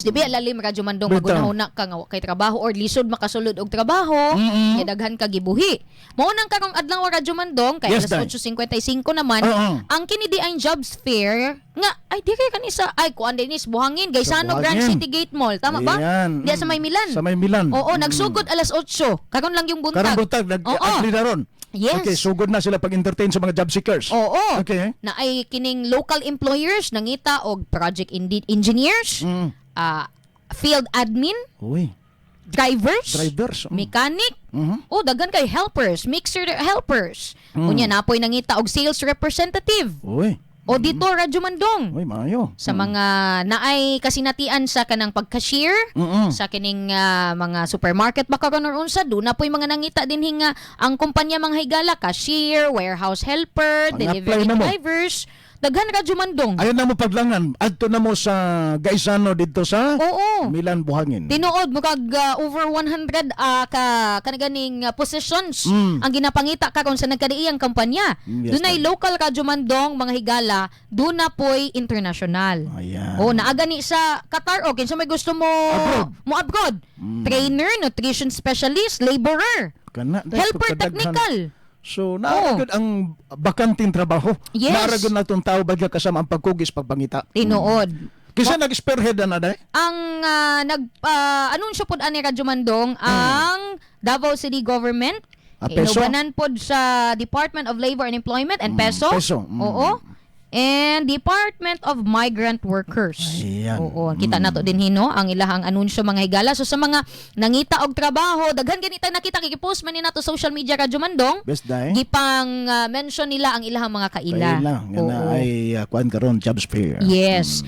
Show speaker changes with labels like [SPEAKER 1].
[SPEAKER 1] di ba lalim radyo man dong
[SPEAKER 2] Bitaw.
[SPEAKER 1] magunahuna ka nga kay trabaho or lisod makasulod og trabaho, daghan ka gibuhi. Mao nang karong adlaw radyo man dong kay
[SPEAKER 2] Yes,
[SPEAKER 1] alas
[SPEAKER 2] day.
[SPEAKER 1] 8:55 naman, ang kini di ang jobs fair nga ay dire kanisa ay kuan dinis buhangin Gaisano Grand
[SPEAKER 2] Buhangin.
[SPEAKER 1] City Gate Mall, tama ba?
[SPEAKER 2] Ayan.
[SPEAKER 1] Diya sa May Milan.
[SPEAKER 2] Sa May Milan.
[SPEAKER 1] Oo, nagsugod alas 8. Karon lang yung buntag.
[SPEAKER 2] Karang butag,
[SPEAKER 1] Oo.
[SPEAKER 2] nag-agri na ron.
[SPEAKER 1] Yes.
[SPEAKER 2] Okay, sugod na sila pag-entertain sa mga job seekers.
[SPEAKER 1] Oo.
[SPEAKER 2] Okay.
[SPEAKER 1] Na ay kining local employers nangita og project engineers, field admin,
[SPEAKER 2] Uy,
[SPEAKER 1] drivers, mechanic, o daghan kay helpers, mixer helpers. Unya napoy nangita og sales representative.
[SPEAKER 2] Uy.
[SPEAKER 1] Auditor radyo man dong.
[SPEAKER 2] Uy, maayo.
[SPEAKER 1] Sa mga naay kasinatian sa kanang pag-cashier, sa kining mga supermarket baka karon unsa do na po'y mga nangita din hinga ang kumpanya mga higala, cashier, warehouse helper,
[SPEAKER 2] Pang-apply
[SPEAKER 1] delivery
[SPEAKER 2] na mo.
[SPEAKER 1] drivers, daghan radyo man dong.
[SPEAKER 2] Ayaw na mo paglangan. Adto na mo sa Gaisano dito sa
[SPEAKER 1] Oo.
[SPEAKER 2] Milan, Buhangin.
[SPEAKER 1] Tinuod mo kag over 100 kanaganing positions ang ginapangita karon sa nagkadiiyang kampanya.
[SPEAKER 2] Yes,
[SPEAKER 1] Dunay local radyo man dong mga higala, do na po'y international.
[SPEAKER 2] Ayan.
[SPEAKER 1] O naaga ni sa Qatar o kinsa may gusto mo abroad. Trainer, nutrition specialist, laborer,
[SPEAKER 2] Kana,
[SPEAKER 1] helper technical.
[SPEAKER 2] So, naaragod ang bakanting trabaho.
[SPEAKER 1] Yes.
[SPEAKER 2] Naaragod na itong tao bagya kasama ang pagkugis, pagpangita.
[SPEAKER 1] Tinuod.
[SPEAKER 2] Kisa nag-spearhead na day?
[SPEAKER 1] Ang anunsyo pod ani Radyo Mandong ang Davao City Government
[SPEAKER 2] Peso?
[SPEAKER 1] inubanan pod sa Department of Labor and Employment and Peso.
[SPEAKER 2] Peso.
[SPEAKER 1] Oo. And Department of Migrant Workers.
[SPEAKER 2] Ayan.
[SPEAKER 1] Oo, kita nato din hino ang ilahang anunsyo mga higala. So sa mga nangita og trabaho, daghan ganita nakita kikipost man ni nato social media Radyo Mandong.
[SPEAKER 2] Best day.
[SPEAKER 1] Gipang mention nila ang ilahang mga kaila.
[SPEAKER 2] Kaila. Nga na
[SPEAKER 1] Oo.
[SPEAKER 2] ay kuan karon jobs fair.
[SPEAKER 1] Yes.